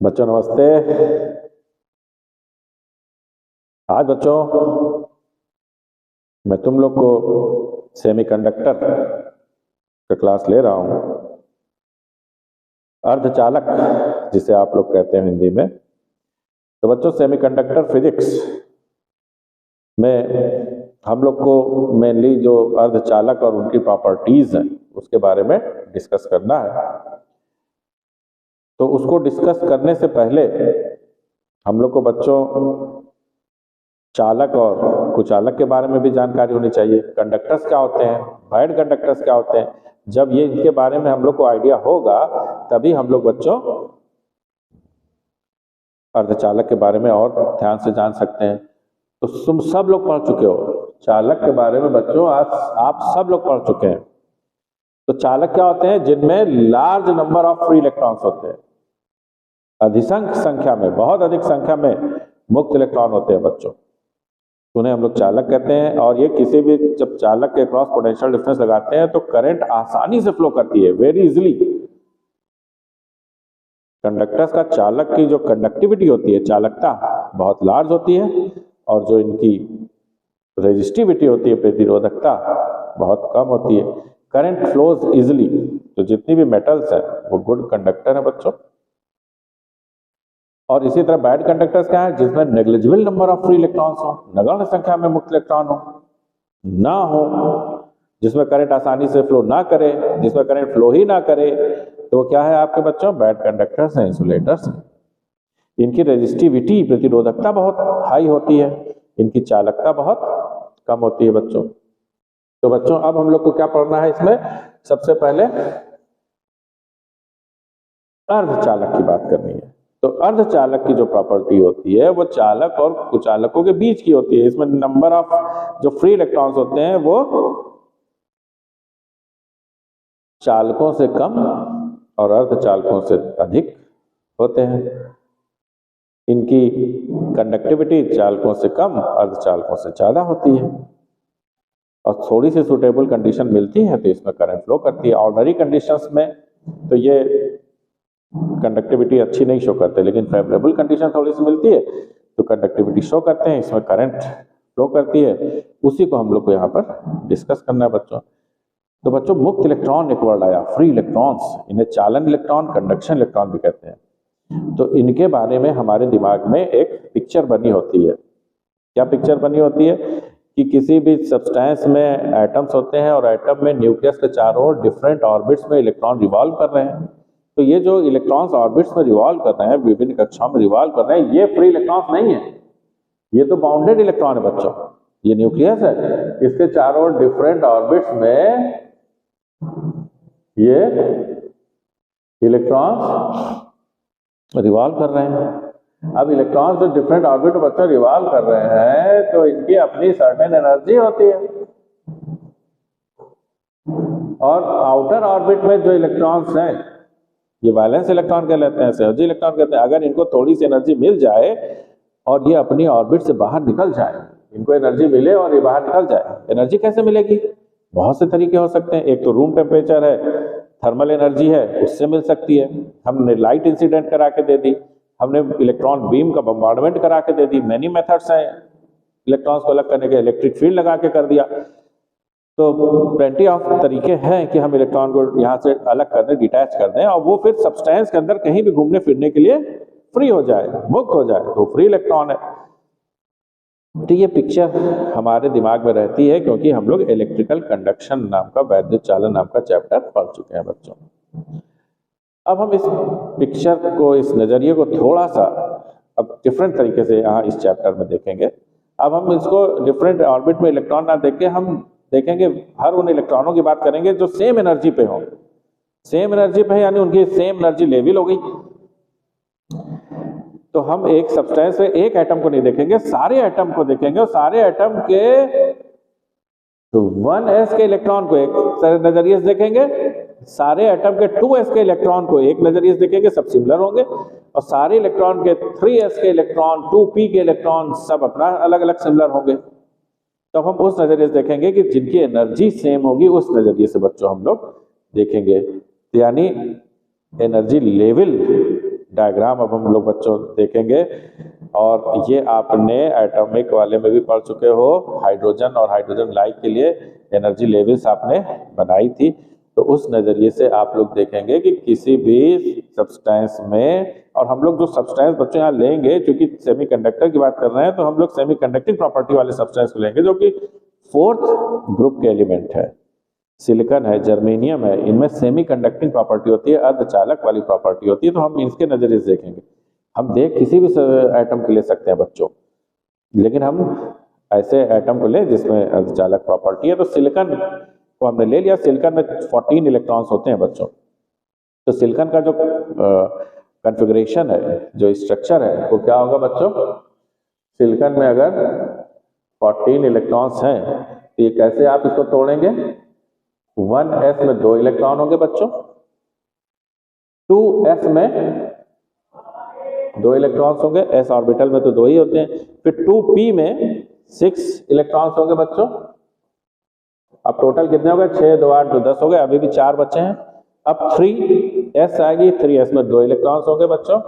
बच्चों नमस्ते। आज बच्चों मैं तुम लोग को सेमीकंडक्टर का क्लास ले रहा हूँ। अर्धचालक जिसे आप लोग कहते हैं हिंदी में। तो बच्चों सेमीकंडक्टर फिजिक्स में हम लोग को मेनली जो अर्धचालक और उनकी प्रॉपर्टीज हैं उसके बारे में डिस्कस करना है। तो उसको डिस्कस करने से पहले हम लोग को बच्चों चालक और कुचालक के बारे में भी जानकारी होनी चाहिए। कंडक्टर्स क्या होते हैं, वायर्ड कंडक्टर्स क्या होते हैं। जब ये इनके बारे में हम लोग को आइडिया होगा तभी हम लोग बच्चों अर्धचालक के बारे में और ध्यान से जान सकते हैं। तो तुम सब लोग पढ़ चुके हो चालक के बारे में बच्चों, आज आप सब लोग पढ़ चुके हैं। तो चालक क्या होते हैं? जिनमें large number of free electrons होते हैं। अधिसंख्य संख्या में, बहुत अधिक संख्या में मुक्त इलेक्ट्रॉन होते हैं बच्चों, उन्हें हम लोग चालक कहते हैं। और ये किसी भी जब चालक के क्रॉस पोटेंशियल डिफरेंस लगाते हैं तो करंट आसानी से फ्लो करती है, वेरी इजीली। कंडक्टर्स का चालक की जो कंडक्टिविटी होती है, चालकता बहुत लार्ज होती है, और जो इनकी रेजिस्टिविटी होती है, प्रतिरोधकता, बहुत कम होती है। Current flows easily. तो जितनी भी मेटल्स हैं वो गुड कंडक्टर है बच्चों। और इसी तरह बैड कंडक्टर्स क्या है? जिसमें negligible number of free electrons हो, नगण्य संख्या में मुक्त इलेक्ट्रॉन हो, ना हो, जिसमें करंट आसानी से फ्लो ना करे, जिसमें करंट फ्लो ही ना करे, तो क्या है आपके बच्चों? बैड कंडक्टर्स हैं, इंसुलेटर्स हैं। इनकी रेजिस्टिविटी, प्रतिरोधकता बहुत हाई होती है, इनकी चालकता बहुत कम होती है बच्चों। तो बच्चों अब हम लोग को क्या पढ़ना है इसमें? सबसे पहले अर्धचालक की बात करनी है। तो अर्धचालक की जो प्रॉपर्टी होती है वो चालक और कुचालकों के बीच की होती है। इसमें नंबर ऑफ जो फ्री इलेक्ट्रॉन्स होते हैं वो चालकों से कम और अर्धचालकों से अधिक होते हैं। इनकी कंडक्टिविटी चालकों से कम, अर्धचालकों से ज्यादा होती है। और थोड़ी सी सुटेबल कंडीशन मिलती है तो इसमें करंट फ्लो करती है। ऑर्डिनरी कंडीशंस में तो ये कंडक्टिविटी अच्छी नहीं शो करते, लेकिन फेवरेबल कंडीशन थोड़ी सी मिलती है तो कंडक्टिविटी शो करते हैं, इसमें करंट फ्लो करती है। उसी को हम लोग को यहाँ पर डिस्कस करना है बच्चों। तो बच्चों मुक्त इलेक्ट्रॉन एक वर्ड आया, फ्री इलेक्ट्रॉन्स, इन्हें चालन इलेक्ट्रॉन, कंडक्शन इलेक्ट्रॉन भी कहते हैं। तो इनके बारे में हमारे दिमाग में एक पिक्चर बनी होती है। क्या पिक्चर बनी होती है? कि किसी भी सब्सटेंस में एटम्स होते हैं और एटम में न्यूक्लियस के चारों ओर डिफरेंट ऑर्बिट्स में इलेक्ट्रॉन रिवॉल्व कर रहे हैं। तो ये जो इलेक्ट्रॉन्स ऑर्बिट्स में रिवॉल्व कर रहे हैं, विभिन्न कक्षाओं में रिवॉल्व कर रहे हैं, ये फ्री इलेक्ट्रॉन्स नहीं है, ये तो बाउंडेड इलेक्ट्रॉन है बच्चों। ये न्यूक्लियस है, इसके चारों ओर डिफरेंट ऑर्बिट्स में ये इलेक्ट्रॉन्स रिवॉल्व कर रहे हैं। अब इलेक्ट्रॉन्स जो डिफरेंट ऑर्बिट में बच्चों रिवॉल्व कर रहे हैं तो इनकी अपनी सर्टेन एनर्जी होती है। और आउटर ऑर्बिट में जो इलेक्ट्रॉन्स हैं ये वैलेंस इलेक्ट्रॉन कहलाते हैं, सहयोजी इलेक्ट्रॉन कहते हैं। अगर इनको थोड़ी सी एनर्जी मिल जाए और ये अपनी ऑर्बिट से बाहर निकल जाए, इनको एनर्जी मिले और ये बाहर निकल जाए, एनर्जी कैसे मिलेगी? बहुत से तरीके हो सकते हैं। एक तो रूम टेम्परेचर है, थर्मल एनर्जी है, उससे मिल सकती है। हमने लाइट इंसिडेंट करा के दे दी, हमने इलेक्ट्रॉन बीम का बम्बार्डमेंट करा के दे दी, मैनी मेथड्स हैं इलेक्ट्रॉन्स को अलग करने के, इलेक्ट्रिक फील्ड लगा के कर दिया। तो प्लेंटी ऑफ तरीके हैं कि हम इलेक्ट्रॉन को यहाँ से अलग कर दें, डिटैच कर दें, और वो फिर सब्सटेंस के अंदर कहीं भी घूमने फिरने के लिए फ्री हो जाए, मुक्त हो जाए, तो फ्री इलेक्ट्रॉन है। तो ये पिक्चर हमारे दिमाग में रहती है क्योंकि हम लोग इलेक्ट्रिकल कंडक्शन नाम का, वैद्युत चालन नाम का चैप्टर पढ़ चुके हैं बच्चों। अब हम इस पिक्चर को, इस नजरिए को थोड़ा सा अब डिफरेंट तरीके से यहाँ इस चैप्टर में देखेंगे। अब हम इसको डिफरेंट ऑर्बिट में इलेक्ट्रॉन ना देख के हम देखेंगे हर उन इलेक्ट्रॉनों की बात करेंगे जो सेम एनर्जी पे हो। सेम एनर्जी पे यानी उनकी सेम एनर्जी लेवल हो गई। तो हम एक सब्सटेंस में एक एटम को नहीं देखेंगे, सारे एटम को देखेंगे, और सारे एटम के तो 1s के इलेक्ट्रॉन को एक नजरिए से देखेंगे, सारे एटम के 2s के इलेक्ट्रॉन को एक नजरिए से देखेंगे, सब सिमिलर होंगे। और सारे इलेक्ट्रॉन के 3s के इलेक्ट्रॉन, 2p के इलेक्ट्रॉन सब अपना अलग अलग सिमिलर होंगे। तो हम उस नजरिए से देखेंगे कि जिनकी एनर्जी सेम होगी, उस नजरिए से बच्चों हम लोग देखेंगे। यानी एनर्जी लेवल डायग्राम अब हम लोग बच्चों देखेंगे। और ये आपने एटॉमिक वाले में भी पढ़ चुके हो, हाइड्रोजन और हाइड्रोजन लाइक के लिए एनर्जी लेवल्स आपने बनाई थी। तो उस नज़रिए से आप लोग देखेंगे कि किसी भी सब्सटेंस में, और हम लोग जो सब्सटेंस बच्चों यहाँ लेंगे, क्योंकि सेमीकंडक्टर की बात कर रहे हैं, तो हम लोग सेमीकंडक्टिंग प्रॉपर्टी वाले सब्सटेंस को लेंगे, जो कि 4th ग्रुप के एलिमेंट है। सिलिकॉन है, जर्मेनियम है, इनमें सेमीकंडक्टिंग प्रॉपर्टी होती है, अर्धचालक वाली प्रॉपर्टी होती है। तो हम इसके नजरिए से देखेंगे। हम किसी भी एटम को ले सकते हैं बच्चों, लेकिन हम ऐसे एटम को ले जिसमें अर्धचालक प्रॉपर्टी है। तो सिलिकॉन को हमने ले लिया। सिलिकॉन में 14 इलेक्ट्रॉन्स होते हैं बच्चों। तो सिलिकॉन का जो कॉन्फ़िगरेशन है, जो स्ट्रक्चर है, वो क्या होगा बच्चों? सिलिकॉन में अगर 14 इलेक्ट्रॉन्स हैं तो ये कैसे आप इसको तोड़ेंगे? 1s में 2 इलेक्ट्रॉन होंगे बच्चों, 2s में 2 इलेक्ट्रॉन्स होंगे, s ऑर्बिटल में तो 2 ही होते हैं। फिर 2p में 6 इलेक्ट्रॉन्स होंगे बच्चों। अब टोटल कितने हो गए? 6, 2, 8, 2, 10 हो गए। अभी भी 4 बचे हैं। अब 3s आएगी, 3s में 2 इलेक्ट्रॉन्स होंगे बच्चों,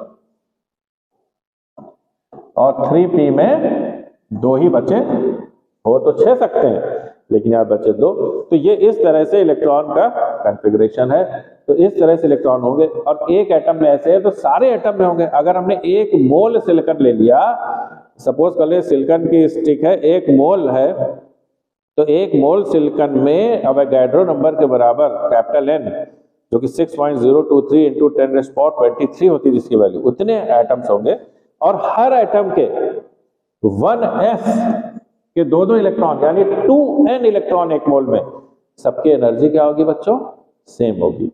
और 3p में 2 ही बचे। हो तो 6 सकते हैं, लेकिन यहाँ बचे 2। तो ये इस तरह से इलेक्ट्रॉन का कॉन्फ़िगरेशन है। तो इस तरह से इलेक्ट्रॉन होंगे, और एक एटम में ऐसे है तो सारे एटम में होंगे। अगर हमने 1 मोल सिलिकॉन ले लिया, सपोज कर ले सिलिकॉन की स्टिक है, 1 मोल है, तो 1 मोल सिलिकॉन में अवोगाड्रो नंबर के बराबर कैपिटल N, जो कि 6.023 इंटू 10⁻23 होती है, जिसकी वैल्यू, उतने एटम्स होंगे। और हर एटम के 1s के 2 इलेक्ट्रॉन, यानी 2n इलेक्ट्रॉन 1 मोल में। सबकी एनर्जी क्या होगी बच्चों? सेम होगी।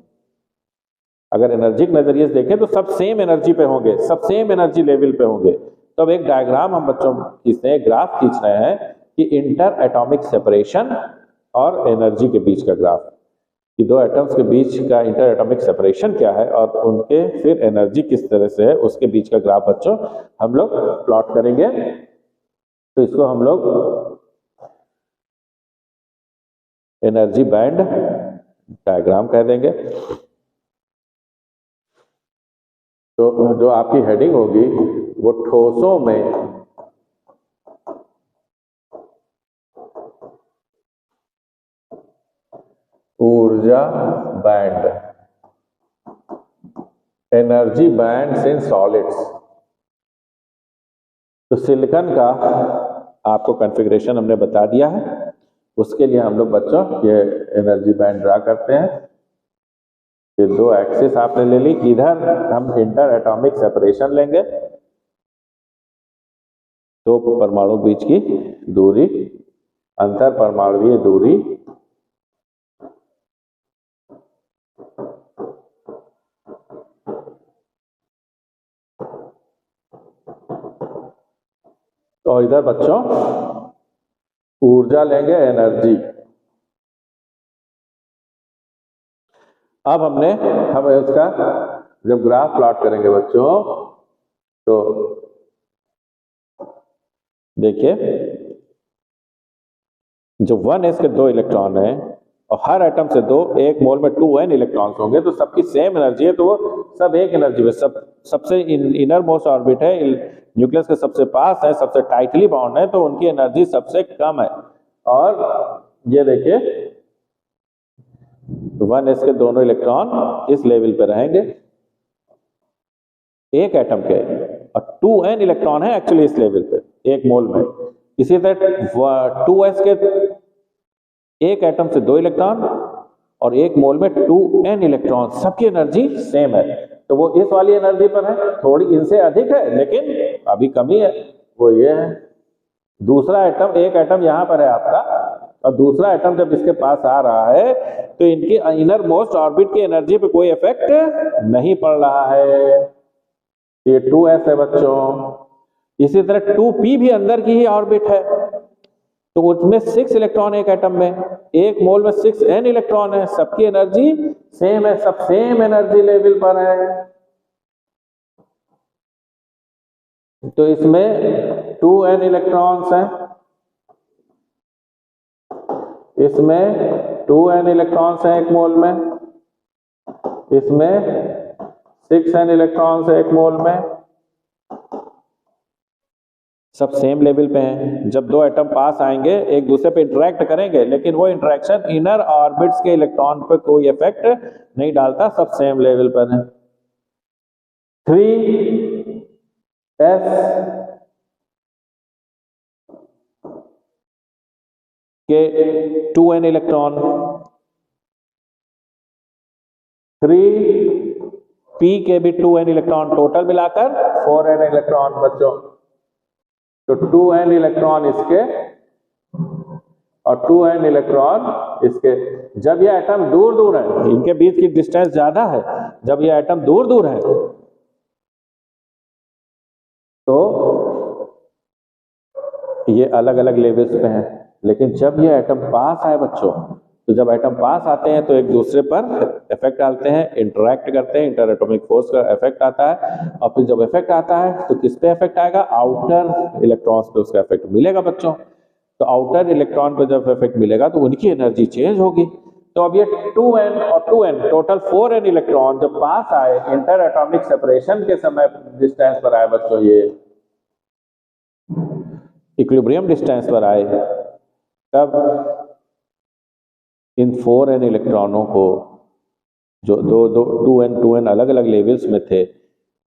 अगर एनर्जी के नजरिए से देखें तो सब सेम एनर्जी पे होंगे, सब सेम एनर्जी लेवल पे होंगे। तो अब एक डायग्राम हम बच्चों खींचते हैं, ग्राफ खींच रहे हैं कि इंटर एटॉमिक सेपरेशन और एनर्जी के बीच का ग्राफ, कि 2 एटम्स के बीच का इंटर एटॉमिक सेपरेशन क्या है और उनके फिर एनर्जी किस तरह से है, उसके बीच का ग्राफ बच्चों हम लोग प्लॉट करेंगे। तो इसको हम लोग एनर्जी बैंड डायग्राम कह देंगे। तो जो आपकी हेडिंग होगी वो ठोसों में ऊर्जा band, energy bands in solids. तो सिलिकॉन का आपको कॉन्फ़िगरेशन हमने बता दिया है। उसके लिए हम लोग बच्चों ये एनर्जी बैंड ड्रा करते हैं। ये 2 एक्सिस आपने ले ली। इधर हम इंटर एटॉमिक सेपरेशन लेंगे, 2 परमाणु बीच की दूरी, अंतर परमाणुवीय दूरी, तो इधर बच्चों ऊर्जा लेंगे, एनर्जी। अब हम इसका जब ग्राफ प्लॉट करेंगे बच्चों, तो देखिए, जो 1s के 2 इलेक्ट्रॉन है और हर एटम से 2, 1 मोल में 2n इलेक्ट्रॉन्स होंगे, तो सबकी सेम एनर्जी है, तो वो सब एक एनर्जी में, सबसे इनर मोस्ट ऑर्बिट है, न्यूक्लियस के सबसे पास है, सबसे टाइटली बाउंड है, तो उनकी एनर्जी सबसे कम है। और ये देखिए 1s के दोनों इलेक्ट्रॉन इस लेवल पे रहेंगे एक एटम के, और 2n इलेक्ट्रॉन है एक्चुअली इस लेवल पे 1 मोल में। इसी तरह 2s के एक एटम से 2 इलेक्ट्रॉन और 1 मोल में 2n इलेक्ट्रॉन, सबकी एनर्जी सेम है। तो वो इस वाली एनर्जी पर है, थोड़ी इनसे अधिक है लेकिन अभी कमी है, वो ये है। दूसरा एटम, एक एटम यहाँ पर है आपका, और दूसरा एटम जब इसके पास आ रहा है तो इनकी इनर मोस्ट ऑर्बिट की एनर्जी पे कोई इफेक्ट नहीं पड़ रहा है। ये 2s है बच्चों। इसी तरह 2p भी अंदर की ही ऑर्बिट है, तो उसमें 6 इलेक्ट्रॉन एक एटम में, 1 मोल में 6n इलेक्ट्रॉन है, सबकी एनर्जी सेम है, सब सेम एनर्जी लेवल पर है। तो इसमें 2n इलेक्ट्रॉन्स हैं, इसमें 2n इलेक्ट्रॉन्स हैं 1 मोल में, इसमें 6n इलेक्ट्रॉन्स है एक मोल में, सब सेम लेवल पे हैं। जब दो एटम पास आएंगे एक दूसरे पे इंटरेक्ट करेंगे, लेकिन वो इंटरेक्शन इनर ऑर्बिट्स के इलेक्ट्रॉन पे कोई इफेक्ट नहीं डालता, सब सेम लेवल पर है। 3s के 2n इलेक्ट्रॉन, 3p के भी 2n इलेक्ट्रॉन, टोटल मिलाकर 4n इलेक्ट्रॉन बच्चों। तो 2n इलेक्ट्रॉन इसके और 2n इलेक्ट्रॉन इसके। जब ये एटम दूर दूर है, इनके बीच की डिस्टेंस ज्यादा है, जब ये एटम दूर दूर है तो ये अलग अलग लेवल्स पे हैं। लेकिन जब ये एटम पास आए बच्चों, तो जब एटम पास आते हैं तो एक दूसरे पर इफेक्ट डालते हैं, इंटरैक्ट करते हैं, इंटर एटॉमिक फोर्स का इफेक्ट आता है। और फिर जब इफेक्ट आता है तो किस पे इफेक्ट आएगा? आउटर इलेक्ट्रॉन्स पे उसका इफेक्ट मिलेगा बच्चों। तो आउटर इलेक्ट्रॉन पे जब इफेक्ट मिलेगा तो उनकी एनर्जी चेंज होगी। तो अब ये 2n और 2n टोटल 4n इलेक्ट्रॉन जब पास आए इंटर एटॉमिक सेपरेशन के समय डिस्टेंस पर आए बच्चों, ये इक्विलिब्रियम डिस्टेंस पर आए, तब इन 4n इलेक्ट्रॉनों को जो 2n अलग अलग लेवल्स में थे,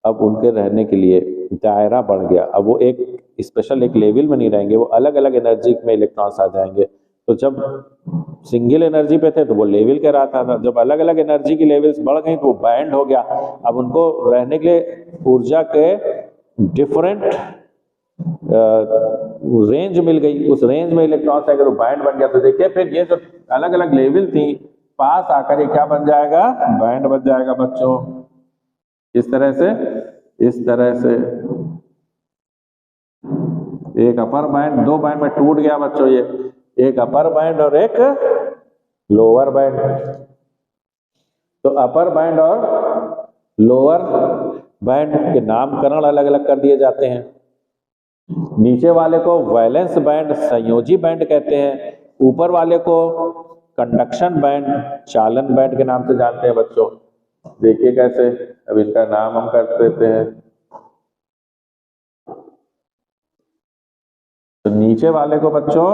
अब उनके रहने के लिए दायरा बढ़ गया। अब वो एक स्पेशल एक लेवल में नहीं रहेंगे, वो अलग अलग एनर्जी में इलेक्ट्रॉन्स आ जाएंगे। तो जब सिंगल एनर्जी पे थे तो वो लेवल कह रहा था, जब अलग अलग एनर्जी की लेवल्स बढ़ गई तो वो बैंड हो गया। अब उनको रहने के लिए ऊर्जा के डिफरेंट रेंज मिल गई, उस रेंज में इलेक्ट्रॉन्स आएंगे तो बैंड बन गया। तो देखिए फिर ये जो अलग अलग लेवल थी, पास आकर ये क्या बन जाएगा? बैंड बन जाएगा बच्चों। इस तरह से एक अपर बैंड, दो बैंड में टूट गया बच्चों, ये एक अपर बैंड और एक लोअर बैंड। तो अपर बैंड और लोअर बैंड के नामकरण अलग अलग कर दिए जाते हैं। नीचे वाले को वैलेंस बैंड, संयोजी बैंड कहते हैं। ऊपर वाले को कंडक्शन बैंड, चालन बैंड के नाम से जानते हैं बच्चों। देखिए कैसे, अब इनका नाम हम कर देते हैं। तो नीचे वाले को बच्चों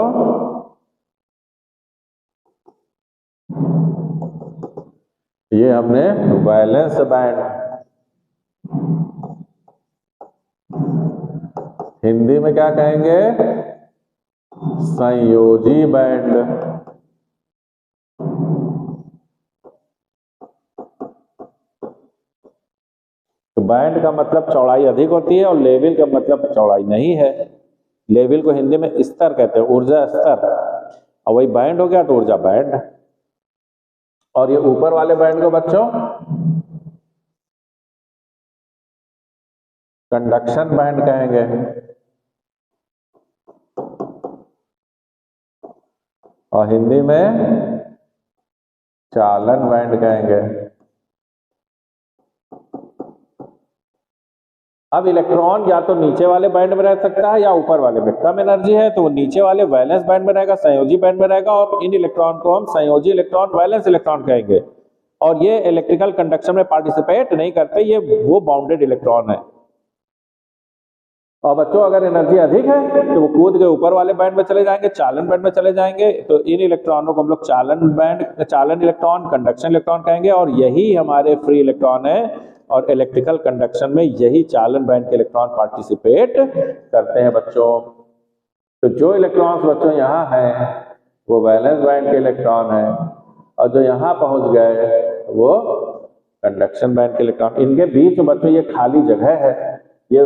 ये हमने वैलेंस बैंड, हिंदी में क्या कहेंगे? संयोजी बैंड। तो बैंड का मतलब चौड़ाई अधिक होती है और लेवल का मतलब चौड़ाई नहीं है। लेवल को हिंदी में स्तर कहते हैं, ऊर्जा स्तर, और वही बैंड हो गया तो ऊर्जा बैंड। और ये ऊपर वाले बैंड को बच्चों कंडक्शन बैंड कहेंगे। और हिंदी में चालन बैंड कहेंगे। अब इलेक्ट्रॉन या तो नीचे वाले बैंड में रह सकता है या ऊपर वाले में। कम एनर्जी है तो वो नीचे वाले वैलेंस बैंड में रहेगा, संयोजी बैंड में रहेगा, और इन इलेक्ट्रॉन को हम संयोजी इलेक्ट्रॉन, वैलेंस इलेक्ट्रॉन कहेंगे। और ये इलेक्ट्रिकल कंडक्शन में पार्टिसिपेट नहीं करते, ये वो बाउंडेड इलेक्ट्रॉन है। और बच्चों अगर एनर्जी अधिक है तो वो कूद के ऊपर वाले बैंड में चले जाएंगे, चालन बैंड में चले जाएंगे। तो इन इलेक्ट्रॉनों को हम लोग चालन इलेक्ट्रॉन, कंडक्शन इलेक्ट्रॉन कहेंगे। और यही हमारे फ्री इलेक्ट्रॉन है, और इलेक्ट्रिकल कंडक्शन में यही चालन बैंड के इलेक्ट्रॉन पार्टिसिपेट करते हैं बच्चों। तो जो इलेक्ट्रॉन्स बच्चों यहाँ हैं वो वैलेंस बैंड के इलेक्ट्रॉन है, और जो यहाँ पहुंच गए वो कंडक्शन बैंड के इलेक्ट्रॉन। इनके बीच में बच्चों ये खाली जगह है, ये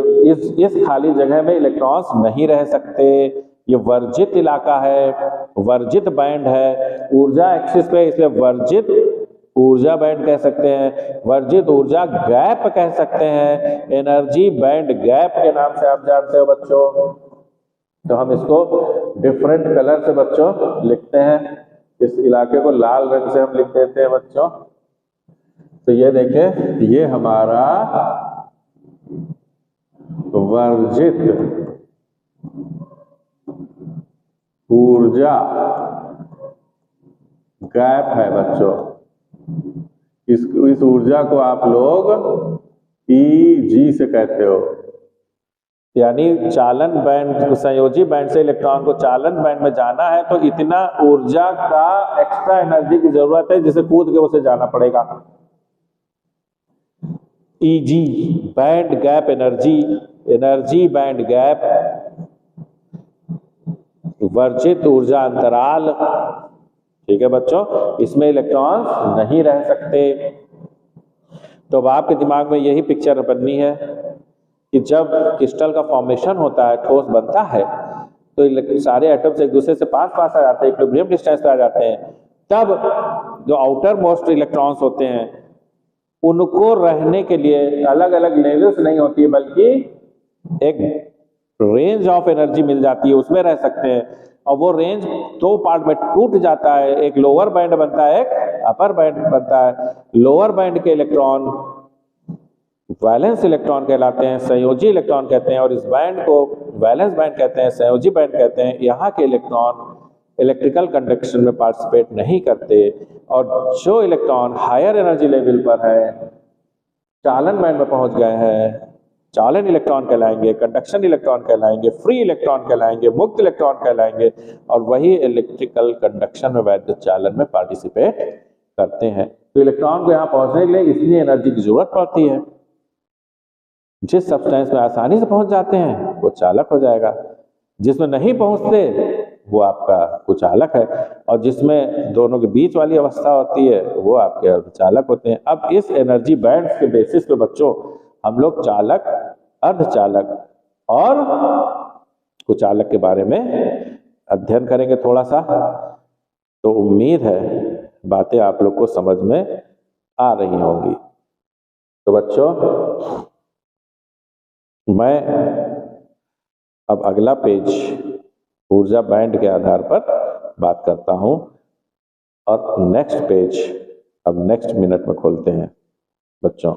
इस खाली जगह में इलेक्ट्रॉन्स नहीं रह सकते। ये वर्जित इलाका है, वर्जित बैंड है, ऊर्जा एक्सिस पे, इसलिए वर्जित ऊर्जा बैंड कह सकते हैं, वर्जित ऊर्जा गैप कह सकते हैं, एनर्जी बैंड गैप के नाम से आप जानते हो बच्चों। तो हम इसको डिफरेंट कलर से बच्चों लिखते हैं। इस इलाके को लाल रंग से हम लिख देते हैं बच्चों। तो ये देखें, ये हमारा वर्जित ऊर्जा गैप है बच्चों। इस ऊर्जा को आप लोग EG से कहते हो, यानी चालन बैंड, संयोजी बैंड से इलेक्ट्रॉन को चालन बैंड में जाना है तो इतना ऊर्जा का एक्स्ट्रा एनर्जी की जरूरत है जिसे कूद के उसे जाना पड़ेगा। EG band gap energy, energy band gap, वर्जित ऊर्जा अंतराल। ठीक है बच्चों, इसमें इलेक्ट्रॉन्स नहीं रह सकते। तो अब आपके दिमाग में यही पिक्चर बननी है कि जब क्रिस्टल का फॉर्मेशन होता है, ठोस बनता है, तो सारे एटम्स एक दूसरे से पास पास आ जाते हैं, इक्विलिब्रियम डिस्टेंस पे आ जाते हैं। तब जो आउटर मोस्ट इलेक्ट्रॉन्स होते हैं उनको रहने के लिए अलग अलग लेवल्स नहीं होती है, बल्कि एक रेंज ऑफ एनर्जी मिल जाती है, उसमें रह सकते हैं। और वो रेंज दो पार्ट में टूट जाता है, एक लोअर बैंड बनता है, एक अपर बैंड बनता है। लोअर बैंड के इलेक्ट्रॉन वैलेंस इलेक्ट्रॉन कहलाते हैं, संयोजी इलेक्ट्रॉन कहते हैं, और इस बैंड को वैलेंस बैंड कहते हैं, संयोजी बैंड कहते हैं। यहाँ के इलेक्ट्रॉन इलेक्ट्रिकल कंडक्शन में पार्टिसिपेट नहीं करते, और जो इलेक्ट्रॉन हायर एनर्जी लेवल पर है, चालन बैंड में पहुंच गए हैं, चालन इलेक्ट्रॉन कहलाएंगे, कंडक्शन इलेक्ट्रॉन कहलाएंगे, फ्री इलेक्ट्रॉन कहलाएंगे, मुक्त इलेक्ट्रॉन कहलाएंगे, और वही इलेक्ट्रिकल कंडक्शन में वैद्युत चालन में पार्टिसिपेट करते हैं। तो इलेक्ट्रॉन को यहाँ पहुंचने के लिए इसलिए एनर्जी की जरूरत पड़ती है। जिस सब्सटेंस में आसानी से पहुंच जाते हैं वो चालक हो जाएगा, जिसमें नहीं पहुंचते वो आपका कुचालक है, और जिसमें दोनों के बीच वाली अवस्था होती है वो आपके अर्धचालक होते हैं। अब इस एनर्जी बैंड्स के बेसिस पे बच्चों हम लोग चालक, अर्धचालक और कुचालक के बारे में अध्ययन करेंगे थोड़ा सा। तो उम्मीद है बातें आप लोग को समझ में आ रही होंगी। तो बच्चों मैं अब अगला पेज ऊर्जा बैंड के आधार पर बात करता हूं, और नेक्स्ट पेज अब नेक्स्ट मिनट में खोलते हैं बच्चों।